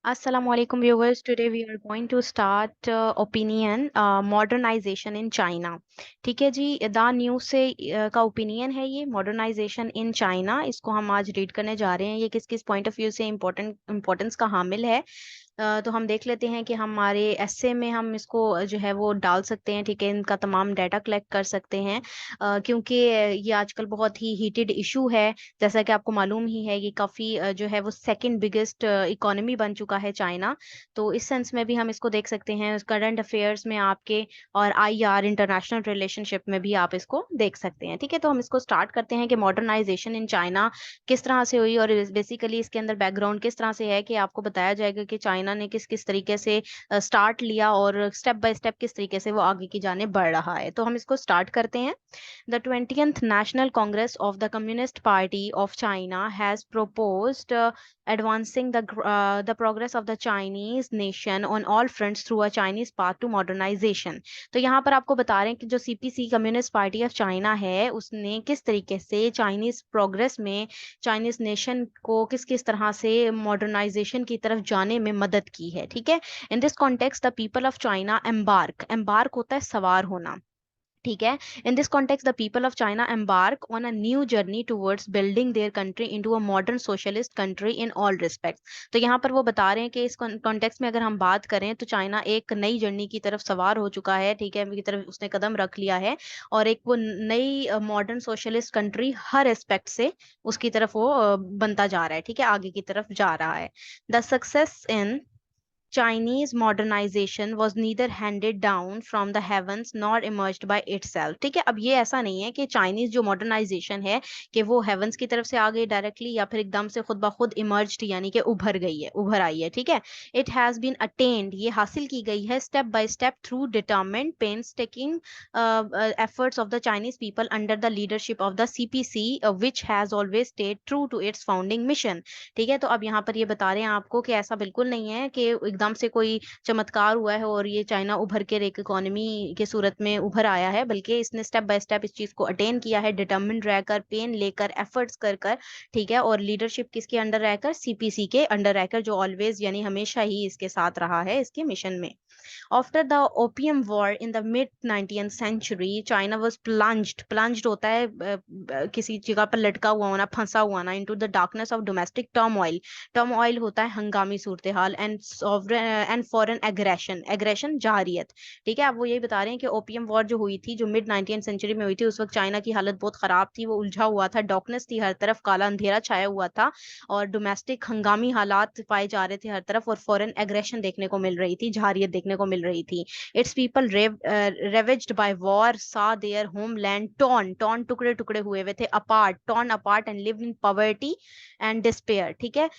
Assalamualaikum viewers. Today we are going to start opinion modernization in China. ठीक है जी, the news से का opinion है ये मॉडर्नाइजेशन इन चाइना। इसको हम आज रीड करने जा रहे हैं। ये किस किस पॉइंट ऑफ व्यू से इम्पोर्टेंस का हामिल है। तो हम देख लेते हैं कि हमारे एसे में हम इसको जो है वो डाल सकते हैं। ठीक है, इनका तमाम डाटा कलेक्ट कर सकते हैं क्योंकि ये आजकल बहुत ही हीटेड इशू है। जैसा कि आपको मालूम ही है, ये काफ़ी जो है वो सेकंड बिगेस्ट इकोनॉमी बन चुका है चाइना। तो इस सेंस में भी हम इसको देख सकते हैं, करंट अफेयर्स में आपके और आईआर इंटरनेशनल रिलेशनशिप में भी आप इसको देख सकते हैं। ठीक है, तो हम इसको स्टार्ट करते हैं कि मॉडर्नाइजेशन इन चाइना किस तरह से हुई और बेसिकली इसके अंदर बैकग्राउंड किस तरह से है कि आपको बताया जाएगा कि चाइना ने किस किस तरीके से स्टार्ट लिया और स्टेप बाय स्टेप किस तरीके से वो आगे की जाने बढ़ रहा है। तो हम इसको स्टार्ट करते हैं। The 20th National Congress of the Communist Party of China has proposed advancing the progress of the Chinese nation on all fronts through a Chinese path to modernization। तो यहाँ पर आपको बता रहे हैं कि जो CPC communist party of China है, उसने किस तरीके से चाइनीज प्रोग्रेस में चाइनीज नेशन को किस किस तरह से मॉडर्नाइजेशन की तरफ जाने में मदद की है। ठीक है, in this context the people of China embark होता है सवार होना। ठीक है, in this context the people of China embark on a new journey towards building their country into a modern socialist country in all respects. तो यहाँ पर वो बता रहे हैं कि इस कॉन्टेक्स्ट में अगर हम बात करें तो चाइना एक नई जर्नी की तरफ सवार हो चुका है। ठीक है, की तरफ उसने कदम रख लिया है और एक वो नई मॉडर्न सोशलिस्ट कंट्री हर एस्पेक्ट से उसकी तरफ वो बनता जा रहा है। ठीक है, आगे की तरफ जा रहा है। The success in Chinese modernization was neither handed down from the heavens nor emerged by itself। ठीक है, अब ये ऐसा नहीं है कि चाइनीज जो मॉडर्नाइजेशन है कि वो हेवंस की तरफ से आ गई डायरेक्टली या फिर एकदम से खुद ब खुद इमर्ज्ड यानी कि उभर गई है, उभर आई है। ठीक है, इट हैज बीन अटेन्ड, ये हासिल की गई है step by step through determined painstaking efforts of the Chinese people under the leadership of the CPC, which has always stayed true to its founding mission। ठीक है, तो अब यहाँ पर ये बता रहे हैं आपको कि ऐसा बिल्कुल नहीं है कि एकदम से कोई चमत्कार हुआ है और ये चाइना उभर के एक इकोनॉमी के सूरत में उभर आया है, बल्कि इसने स्टेप बाय स्टेप इस चीज को अटेन किया है, डिटर्मिन रहकर, पेन लेकर, एफर्ट्स कर कर। ठीक है, और लीडरशिप किसके अंडर रहकर? सीपीसी के अंडर रहकर, जो ऑलवेज यानी हमेशा ही इसके साथ रहा है इसके मिशन में। After the Opium War in the mid 19th century, China was plunged होता है किसी जगह पर लटका हुआ होना, फंसा हुआ ना, into the darkness of domestic turmoil। turmoil होता है हंगामी सूरत हाल, and foreign aggression जारियत। ठीक है, अब वो यही बता रहे हैं कि ओपियम वॉर जो हुई थी, जो मिड 19th सेंचुरी में हुई थी, उस वक्त चाइना की हालत बहुत खराब थी, वो उलझा हुआ था, डार्कनेस थी हर तरफ, काला अंधेरा छाया हुआ था और डोमेस्टिक हंगामी हालात पाए जा रहे थे हर तरफ और फॉरेन एग्रेशन देखने को मिल रही थी, झारियत देखने को मिल रही थी। इट्स पीपल रेवेज्ड बाय वॉर सा देयर होमलैंड टॉर्न टुकड़े टुकड़े हुए हुए थे, torn apart and lived in poverty and despair. ठीक है,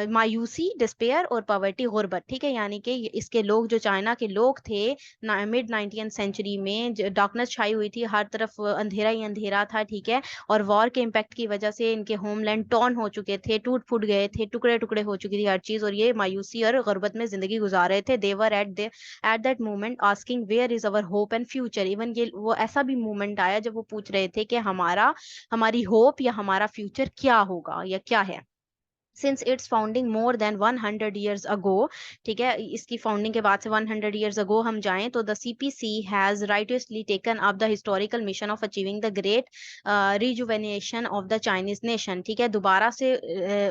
मायूसी, डिस्पेयर और पॉवर्टी, गुर्बत। ठीक है, यानी कि इसके लोग, जो चाइना के लोग थे मिड 19th सेंचुरी में, डार्कनेस छाई हुई थी हर तरफ, अंधेरा ही अंधेरा था। ठीक है, और वॉर के इम्पैक्ट की वजह से इनके होमलैंड टॉर्न हो चुके थे, टूट फूट गए थे, टुकड़े टुकड़े हो चुकी थी हर चीज, और ये मायूसी और गुर्बत में जिंदगी गुजार रहे थे। They were at that moment asking where is our hope and future. Even ये वो ऐसा भी मोमेंट आया जब वो पूछ रहे थे कि हमारी होप या हमारा फ्यूचर क्या होगा या क्या है। Since it's founding more than 100 years ago, ठीक है, इसकी फाउंडिंग के बाद से 100 years ago हम जाएं तो the CPC has rightly taken up the historical mission of achieving the great rejuvenation of the Chinese nation. ठीक है, दोबारा से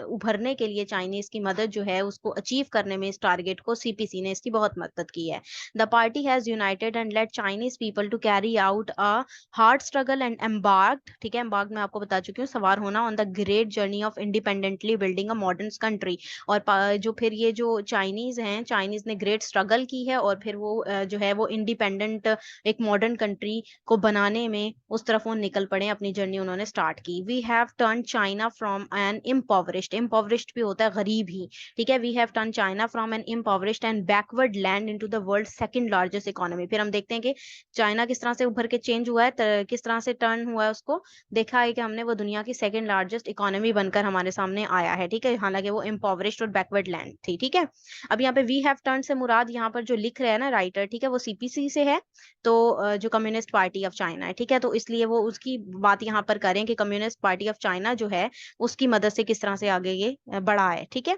उभरने के लिए चाइनीज की मदद जो है उसको अचीव करने में, इस टारगेट को सीपीसी ने इसकी बहुत मदद की है। The party has united and led Chinese people to carry out a hard struggle and embarked. ठीक है, एम्बार्क्ड मैं आपको बता चुकी हूँ, सवार होना, on the great journey of independently building a modern country. और जो फिर ये जो चाइनीज हैं, चाइनीज ने ग्रेट स्ट्रगल की है और फिर वो जो है वो इंडिपेंडेंट एक मॉडर्न कंट्री को बनाने में उस तरफ वो निकल पड़े, अपनी जर्नी उन्होंने स्टार्ट की। We have turn China from an impoverished भी होता है गरीब ही। ठीक है, we have turn China from an impoverished and backward land into the world second largest economy. फिर हम देखते हैं कि चाइना किस तरह से उभर के चेंज हुआ है, किस तरह से टर्न हुआ है, उसको देखा है कि हमने वो दुनिया की सेकंड लार्जेस्ट इकोनॉमी बनकर हमारे सामने आया है। ठीक है, हालांकि वो इम्पोवरिश्ड और बैकवर्ड लैंड थी। ठीक है, अब यहाँ पे वी हैव टर्न से मुराद यहाँ पर जो लिख रहे हैं ना राइटर, ठीक है, वो सीपीसी से है, तो जो कम्युनिस्ट पार्टी ऑफ चाइना है। ठीक है, तो इसलिए वो उसकी बात यहाँ पर करें कि कम्युनिस्ट पार्टी ऑफ चाइना जो है उसकी मदद से किस तरह से आगे ये बढ़ा है। ठीक है,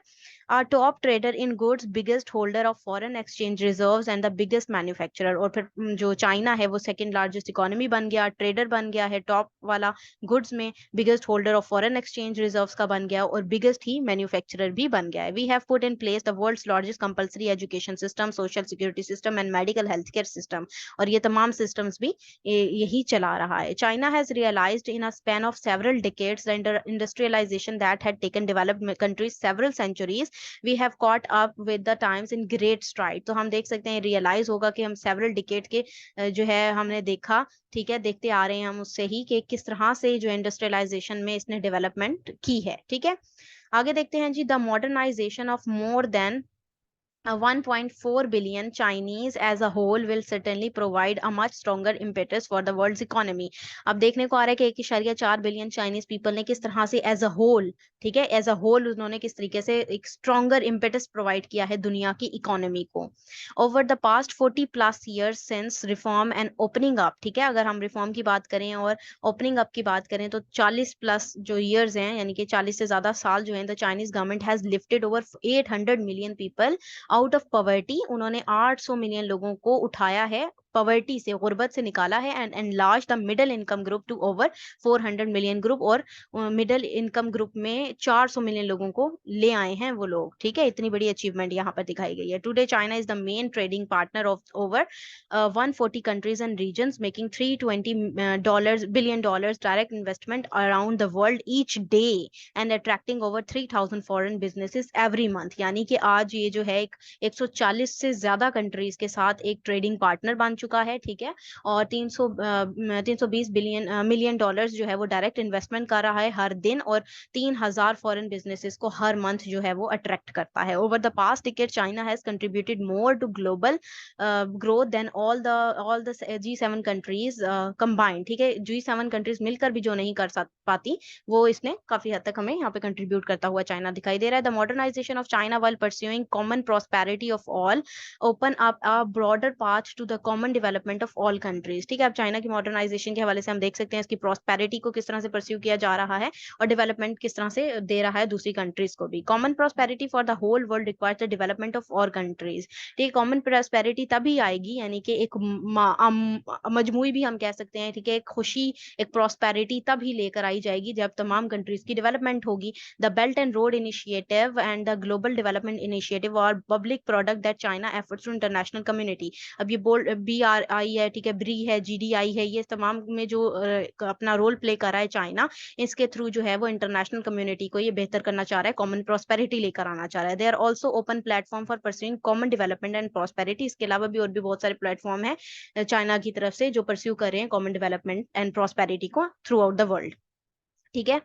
are top trader in goods, biggest holder of foreign exchange reserves and the biggest manufacturer. और फिर जो चाइना है वो सेकंड लार्जेस्ट इकोनॉमी बन गया, ट्रेडर बन गया है टॉप वाला गुड्स में, biggest holder of foreign exchange reserves का बन गया, और बिगेस्ट ही मैन्युफैक्चरर भी बन गया है। We have put in place the world's largest compulsory education system, social security system and medical health care system. और ये तमाम सिस्टम्स भी यही चला रहा है। China has realised in a span of several decades the industrialisation that had taken developed countries several centuries, we have caught up with the times in great stride. तो हम देख सकते हैं, रियलाइज होगा कि हम सेवरल डिकेड के जो है हमने देखा, ठीक है, देखते आ रहे हैं हम उससे ही कि किस तरह से जो इंडस्ट्रियलाइजेशन में इसने डेवलपमेंट की है। ठीक है, आगे देखते हैं जी। The modernisation of more than 1.4 billion Chinese as a whole will certainly provide a much stronger impetus for the world's economy। अब देखने को आ रहा है कि 1.4 बिलियन चाइनीज पीपल ने किस तरह से एज अ होल, ठीक है, एज अ होल उन्होंने किस तरीके से एक स्ट्रॉन्गर इम्पेटस प्रोवाइड किया है दुनिया की इकोनॉमी को। Over the past 40+ years since reform and opening up, ठीक है, अगर हम रिफॉर्म की बात करें और ओपनिंग अप की बात करें तो 40+ जो ईयर्स हैं, यानी कि 40 से ज्यादा साल जो हैं, the Chinese government has lifted over 800 million people out of poverty. उन्होंने 800 मिलियन लोगों को उठाया है, पॉवर्टी से, गुर्बत से निकाला है, and enlarge the middle income group to over 400 million group. और मिडिल इनकम ग्रुप में 400 मिलियन लोगों को ले आए हैं वो लोग। ठीक है, इतनी बड़ी अचीवमेंट यहाँ पर दिखाई गई है। Today China is the main trading partner of over 140 countries and regions, making $320 billion direct investment around the world each day and attracting over 3000 foreign businesses every month. यानी कि आज ये जो है 140 से ज्यादा कंट्रीज के साथ एक ट्रेडिंग पार्टनर बन चुका है। ठीक है, और 320 मिलियन डॉलर्स जो है वो डायरेक्ट इन्वेस्टमेंट कर रहा है हर दिन, और 3000 फॉरेन बिजनेसेस को हर मंथ जो है वो अट्रैक्ट करता है। Over the past decade China has contributed more to global growth than all the G7 countries combined. ठीक है, G7 कंट्रीज मिलकर भी जो नहीं कर पाती वो इसने काफी हद तक हमें यहाँ पे कंट्रीब्यूट करता हुआ चाइना दिखाई दे रहा है। The modernisation of China while pursuing common prosperity of all open up a broader path to the common development of all countries। ठीक है, अब चाइना की मॉडर्नाइजेशन के हवाले से हम देख सकते हैं इसकी प्रॉस्पेरिटी को किस तरह से परस्यू किया जा रहा है और डेवलपमेंट किस तरह से दे रहा है दूसरी कंट्रीज को भी। Common prosperity for the whole world requires the development of और कंट्रीज। ठीक है, कॉमन प्रॉस्पेरिटी तभी आएगी, यानी कि एक मजमूई भी हम कह सकते हैं, ठीक है, एक खुशी, एक प्रॉस्पेरिटी तभी लेकर आई जाएगी जब तमाम कंट्रीज की डेवलपमेंट होगी। The Belt and Road Initiative and the Global Development Initiative और public product that China efforts to international community. अब ये BRI है, ठीक है, ब्री है, GDI है, ये तमाम में जो अपना रोल प्ले कर रहा है चाइना, इसके थ्रू जो है वो इंटरनेशनल कम्युनिटी को ये बेहतर करना चाह रहा है, कॉमन प्रॉस्पेरिटी लेकर आना चाह रहा है। They are also open platform for pursuing common development and prosperity. इसके अलावा भी और भी बहुत सारे प्लेटफॉर्म है चाइना की तरफ से जो परस्यू कर रहे हैं कॉमन डेवलपमेंट एंड प्रॉस्पेरिटी को थ्रू आउट द वर्ल्ड। ठीक है,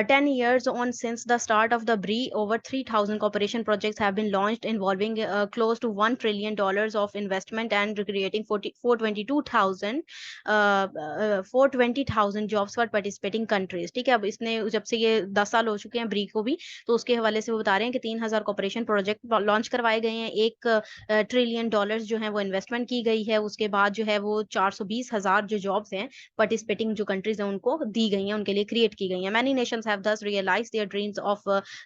10 years on since the start of the BRI, over 3,000 cooperation projects have been launched involving close to $1 trillion of investment and creating 420,000 jobs for participating countries। ठीक है, अब इसने जब से ये 10 साल हो चुके हैं BRI को भी, तो उसके हवाले से वो बता रहे हैं कि 3,000 कॉपरेशन प्रोजेक्ट लॉन्च करवाए गए हैं, $1 ट्रिलियन जो है वो इन्वेस्टमेंट की गई है, उसके बाद जो है वो 420,000 जो जॉब्स हैं पार्टिसिपेटिंग जो कंट्रीज हैं उनको दी गई हैं, उनके लिए क्रिएट की गई हैं। Many nations have thus realized their dreams of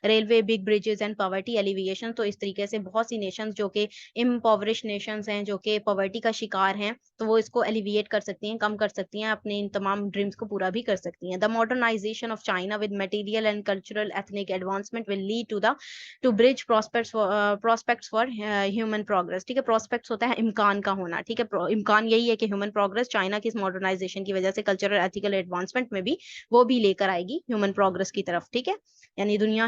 railway, big bridges and poverty alleviation। तो इस तरीके से बहुत सी nations जो कि impoverished nations हैं, जो कि poverty का शिकार हैं, तो वो इसको alleviate कर सकती हैं, कम कर सकती हैं, अपने इन तमाम ड्रीम्स को पूरा भी कर सकती हैं। The modernization of China with material and cultural ethnic advancement will lead to bridge prospects for human progress। ठीक है, prospects होता है इम्कान का होना। ठीक है, इम्कान यही है कि ह्यूमन प्रोग्रेस चाइना की इस मॉडर्नाइजेशन की वजह से कल्चरल एथिकल एडवांसमेंट में भी वो भी लेकर आएगी ह्यूमन प्रोग्रेस की तरफ। ठीक है, यानी दुनिया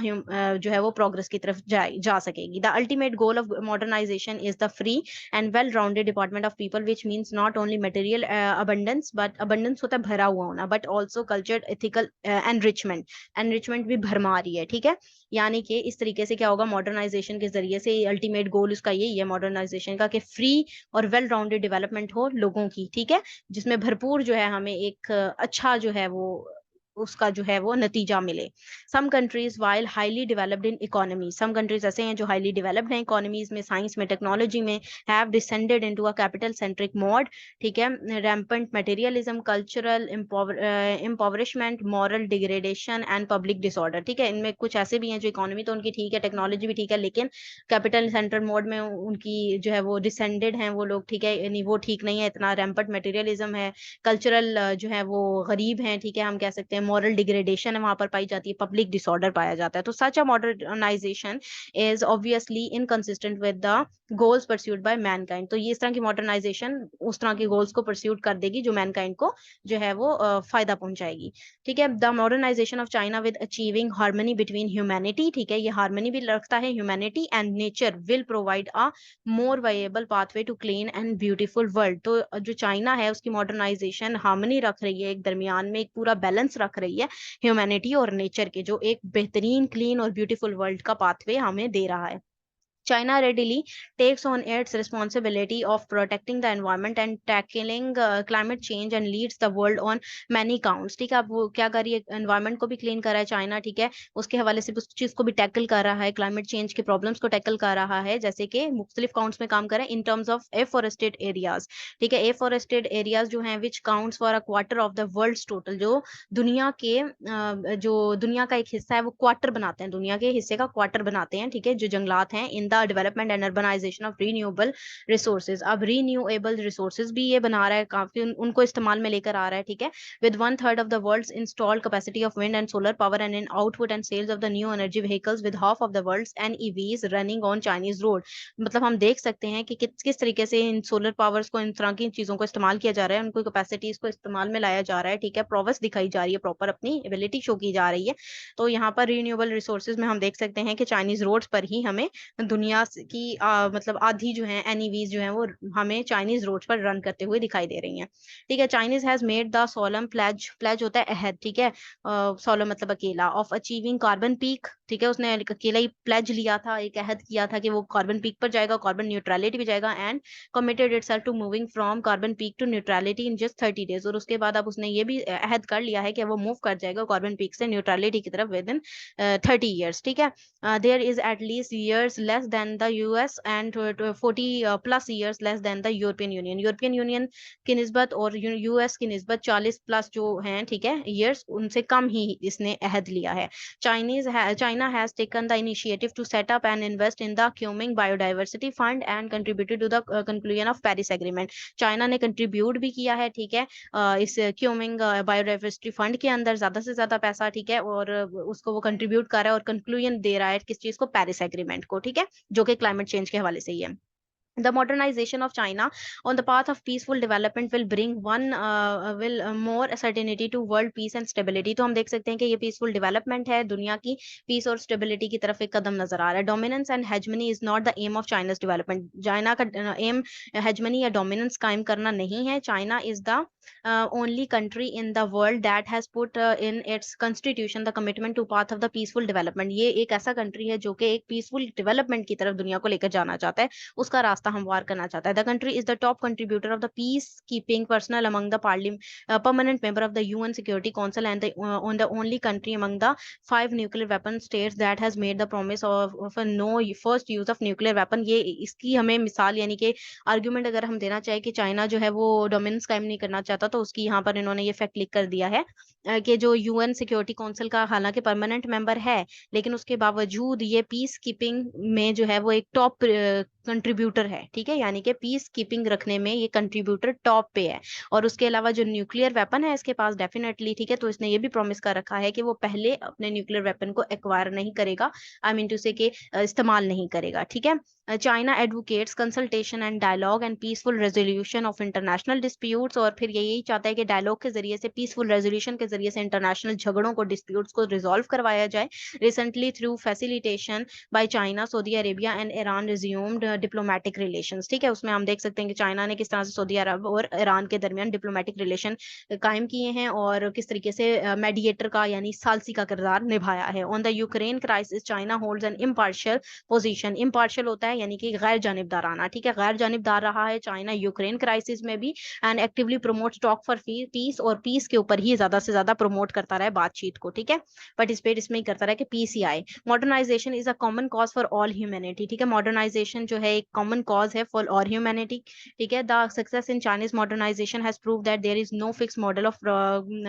जो है वो प्रोग्रेस की तरफ जा सकेगी। The ultimate goal of modernization is the free and well rounded department of people which means not only material abundance, but abundance होता है भरा हुआ होना, but also culture ethical enrichment भी भरमा रही है। ठीक है, यानी कि इस तरीके से क्या होगा, मॉडर्नाइजेशन के जरिए से अल्टीमेट गोल उसका यही है मॉडर्नाइजेशन का, कि फ्री और वेल राउंडेड डेवलपमेंट हो लोगों की। ठीक है, जिसमें भरपूर जो है हमें एक अच्छा जो है वो उसका जो है वो नतीजा मिले। Some countries while highly developed in economy, some countries ऐसे हैं जो हाईली डेवलप्ड हैं इकोनॉमीज में, साइंस में, टेक्नोलॉजी में, have descended into a capital centric mode, ठीक है, rampant materialism, cultural impoverishment, moral degradation and public disorder, ठीक है। इनमें कुछ ऐसे भी हैं जो इकोनॉमी तो उनकी ठीक है, टेक्नोलॉजी भी ठीक है, लेकिन कैपिटल सेंटर मोड में उनकी जो है वो डिसेंडेड हैं वो लोग, ठीक है, यानी वो ठीक नहीं है इतना, रैम्पेंट मटेरियलिज्म है, कल्चरल जो है वो गरीब हैं, ठीक है, हम कह सकते हैं मॉरल डिग्रेडेशन है वहां पर पाई जाती है, पब्लिक डिसऑर्डर पाया जाता है। तो such a modernisation is obviously inconsistent with the goals pursued by mankind. तो ये इस तरह की मॉडर्नाइजेशन उस तरह के गोल्स को परस्यूड कर देगी जो मैनकाइंड को जो है वो फायदा पहुंचाएगी, ठीक है। The modernisation of China with achieving harmony between humanity, ठीक है, ये हार्मनी भी रखता है, humanity and nature will provide a more viable pathway to clean and beautiful world. तो जो चाइना है उसकी मॉडर्नाइजेशन हार्मनी रख रही है, एक दरमियान में एक पूरा बैलेंस रख रही है ह्यूमैनिटी और नेचर के, जो एक बेहतरीन क्लीन और ब्यूटीफुल वर्ल्ड का पाथवे हमें दे रहा है। China readily takes on its responsibility of protecting the environment and tackling climate change and leads the world on many counts, ठीक है। अब वो क्या कर रही है, एनवायरनमेंट को भी क्लीन कर रहा है चाइना, ठीक है, उसके हवाले से उस चीज को भी टैकल कर रहा है, क्लाइमेट चेंज के प्रॉब्लम्स को टैकल कर रहा है, जैसे कि मुख्तलिफ काउंट्स में काम कर रहा है in terms of afforested areas, ठीक है। एफॉरेस्टेड एरियाज जो हैं which counts for a quarter of the world's total, जो दुनिया के जो दुनिया का एक हिस्सा है वो क्वार्टर बनाते हैं, दुनिया के हिस्से का क्वार्टर बनाते हैं, ठीक है, जो जंगलात हैं, in the development and urbanization of renewable resources. अब रीन्यूएबल रिसोर्सेज भी ये बना रहा है, काफी उनको इस्तेमाल में लेकर आ रहा है, ठीक है, with 1/3 of the world's installed capacity of wind and solar power and in output and sales of the new energy vehicles with half of the world's NEVs running on Chinese road. मतलब हम देख सकते हैं कि किस तरीके से इन solar powers को, इन तरह की चीजों को इस्तेमाल किया जा रहा है, उनको कैपेसिटीज को इस्तेमाल में लाया जा रहा है, ठीक है, प्रोग्रेस दिखाई जा रही है, प्रॉपर अपनी एबिलिटी शो की जा रही है। तो यहाँ पर रीन्यूएबल रिसोर्सेज में हम देख सकते हैं कि चाइनीज रोड्स पर ही हमें दुनिया की मतलब आधी जो है एनईवीज जो है वो हमें चाइनीज रोड्स पर रन करते हुए दिखाई दे रही हैं, ठीक है। Chinese has made the solemn pledge, pledge होता है अहद, ठीक है, सोलम मतलब अकेला, ऑफ अचीविंग कार्बन पीक, ठीक है, उसने अकेला ही प्लेज लिया था, एक अहद किया था कि वो कार्बन पीक पर जाएगा, कार्बन न्यूट्रलिटी भी जाएगा, and committed itself to moving from carbon peak to neutrality in just 30 days. और उसके बाद अब उसने ये भी अहद कर लिया है कि वो मूव कर जाएगा कार्बन पीक से न्यूट्रलिटी की तरफ विद इन 30 ईयर्स, ठीक है। There is at least years less than the US and 40 plus years less than the European Union, European Union की निस्बत और यूएस की निस्बत 40 प्लस जो हैं, ठीक है, ईयर्स उनसे कम ही इसने अहद लिया है। China has taken the initiative to set up and invest in the Kunming Biodiversity Fund and contributed to the conclusion of Paris Agreement। China ने कंट्रीब्यूट भी किया है, ठीक है, इस क्यूमिंग बायोडाइवर्सिटी फंड के अंदर ज्यादा से ज्यादा पैसा, ठीक है, और उसको वो कंट्रीब्यूट कर रहा है और कंक्लूजन दे रहा है किस चीज को, पेरिस एग्रीमेंट को, ठीक है, जो कि क्लाइमेट चेंज के हवाले से ही है। The modernization of China on the path of peaceful development will bring more certainty to world peace and stability। तो हम देख सकते हैं कि ये peaceful development है, दुनिया की peace और stability की तरफ एक कदम नजर आ रहा है। Dominance and hegemony is not the aim of China's development। China का aim hegemony या dominance कायम करना नहीं है। China is the only country in the world that has put in its constitution the commitment to path of the peaceful development। ये एक ऐसा country है जो कि एक peaceful development की तरफ दुनिया को लेकर जाना चाहता है, उसका रास्ता हमवार करना चाहता है। The country is the top contributor of the peace keeping personal among the permanent member of the UN Security Council and the only country among the 5 nuclear weapon states that has made the promise of no first use of nuclear weapon. ये इसकी हमें मिसाल यानी कि argument अगर हम देना चाहे कि चाइना जो है वो डोमिनेंस कायम नहीं करना चाहता, तो उसकी यहाँ पर इन्होंने ये फैक्ट लिख कर दिया है कि जो यूएन सिक्योरिटी काउंसिल का हालांकि परमानेंट मेंबर है, लेकिन उसके बावजूद ये पीस कीपिंग में जो है वो एक टॉप कंट्रीब्यूटर है, ठीक है, यानी कि पीस कीपिंग रखने में ये कंट्रीब्यूटर टॉप पे है। और उसके अलावा जो न्यूक्लियर वेपन है इसके पास डेफिनेटली, ठीक है, तो इसने ये भी प्रॉमिस कर रखा है कि वो पहले अपने न्यूक्लियर वेपन को एक्वायर नहीं करेगा, आई मीन टू से कि इस्तेमाल नहीं करेगा, ठीक है। China advocates consultation and dialogue and peaceful resolution of international disputes. और फिर ये यही चाहता है कि डायलॉग के जरिए से, पीसफुल रेजोल्यूशन के जरिए से इंटरनेशनल झगड़ों को, डिस्प्यूट्स को रिजॉल्व करवाया जाए। Recently through facilitation by China, Saudi Arabia and Iran resumed diplomatic relations. ठीक है, उसमें हम देख सकते हैं कि चाइना ने किस तरह से सऊदी अरब और ईरान के दरमियान डिप्लोमेटिक रिलेशन कायम किए हैं और किस तरीके से मेडिएटर का यानी सालसी का किरदार निभाया है। On the Ukraine crisis China holds N impartial position. Impartial होता है यानी कि गैर जानिबदाराना। ठीक है, गैर जानिबदार रहा है चाइना यूक्रेन क्राइसिस में भी, and actively promote talk for piece, और पीस के ऊपर ही ज्यादा से ज्यादा प्रमोट करता रहा बातचीत को। ठीक है, पार्टिसिपेट इसमें ही करता रहा कि पीस ही आए। Modernization is a common cause for all humanity. ठीक है, मॉडर्नाइजेशन जो है एक कॉमन कॉज है फॉर ऑल ह्यूमैनिटी। ठीक है, the success in Chinese modernization has prove that there is no fix model of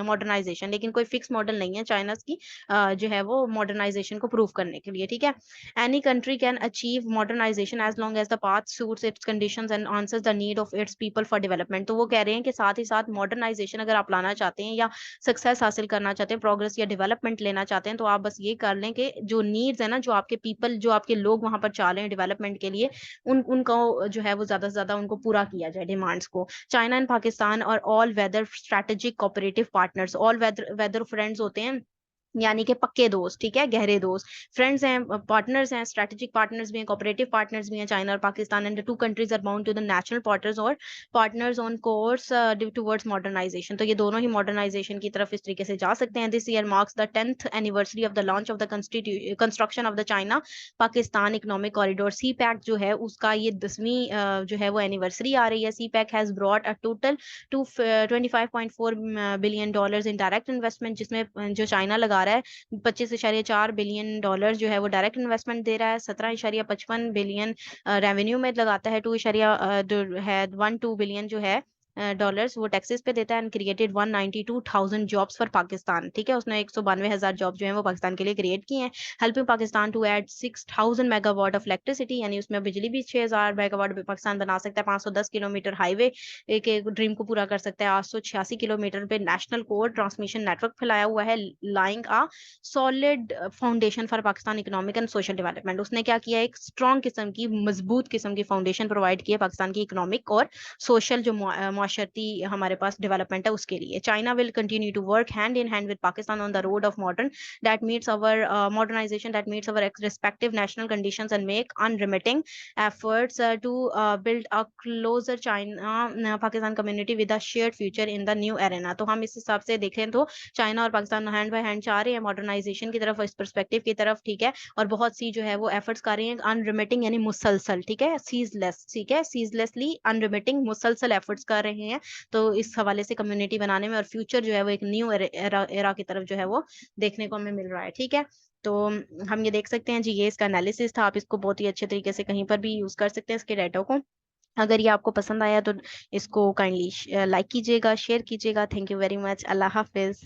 modernization. लेकिन कोई फिक्स मॉडल नहीं है चाइना की जो है वो मॉडर्नाइजेशन को प्रूव करने के लिए। ठीक है, any country can achieve modernization as long as the path suits its conditions and answers the need of its people for development. तो वो कह रहे हैं कि साथ ही साथ मॉडर्नाइजेशन अगर आप लाना चाहते हैं या सक्सेस हासिल करना चाहते हैं, प्रोग्रेस या डेवलपमेंट लेना चाहते हैं, तो आप बस ये कर लें कि जो नीड्स है ना, जो आपके पीपल, जो आपके लोग वहां पर चाह रहे हैं डेवलपमेंट के लिए, उनको जो है वो ज्यादा से ज्यादा उनको पूरा किया जाए डिमांड्स को। China and Pakistan are all weather strategic cooperative partners. All weather weather friends होते हैं यानी कि पक्के दोस्त। ठीक है, गहरे दोस्त, फ्रेंड्स हैं, पार्टनर्स हैं, स्ट्रेटेजिक पार्टनर्स भी हैं, कोऑपरेटिव पार्टनर्स भी हैं चाइना और Pakistan, and the two countries are bound to the national partners और partners on course towards modernisation. तो ये दोनों ही मॉडर्नाइजेशन की तरफ इस तरीके से जा सकते हैं। This year marks the 10th anniversary of the launch of the construction of the China Pakistan economic corridor. CPEC जो है उसका ये 10वीं जो है वो एनिवर्सरी आ रही है। CPEC has brought a total to $25.4 billion in direct investment, जिसमें जो चाइना लगा रहा है 25.4 बिलियन डॉलर जो है वो डायरेक्ट इन्वेस्टमेंट दे रहा है। 17.55 बिलियन रेवेन्यू में लगाता है। 2 बिलियन जो है डॉलर्स वो टैक्सेस पे देता है, and created 192,000 jobs for Pakistan. ठीक है, उसने 192,000 जॉब जो है वो पाकिस्तान के लिए क्रिएट किए हैं। Helping Pakistan to add 6,000 megawatt of electricity, यानी उसमें बिजली भी 6,000 मेगावाट पाकिस्तान बना सकता है। 510 किलोमीटर हाईवे एक एक ड्रीम को पूरा कर सकता है। 886 किलोमीटर पे नेशनल कोर ट्रांसमिशन नेटवर्क फैलाया हुआ है, laying a solid foundation for Pakistan economic and social development. उसने क्या किया, एक स्ट्रॉन्ग किस्म की, मजबूत किस्म की फाउंडेशन प्रोवाइड की है पाकिस्तान की इकोनॉमिक और सोशल जो माशरती हमारे पास डेवलपमेंट है उसके लिए। China will continue to work hand in hand with Pakistan on the road of modern that meets our modernization that meets our respective national conditions and make unremitting efforts to build a closer China Pakistan community with a shared future in the new arena। तो हम इस हिसाब से देखें तो China और Pakistan hand by hand जा रहे हैं मॉडर्नाइजेशन की तरफ, इस पर्सपेक्टिव की तरफ। ठीक है, और बहुत सी जो है वो एफर्ट्स कर रहे हैं अनरिमिटिंग यानी मुसलसल। ठीक है, सीजलेस, ठीक है, सीजलेसली अनरिमिटिंग मुसलसल एफर्ट्स कर रहे हैं। तो इस हवाले से कम्युनिटी बनाने में और फ्यूचर जो है वो एक न्यू एरा की तरफ जो है वो देखने को हमें मिल रहा है। ठीक है, तो हम ये देख सकते हैं जी, ये इसका एनालिसिस था। आप इसको बहुत ही अच्छे तरीके से कहीं पर भी यूज कर सकते हैं इसके डाटा को। अगर ये आपको पसंद आया तो इसको काइंडली लाइक कीजिएगा, शेयर कीजिएगा। Thank you very much. Allah Hafiz.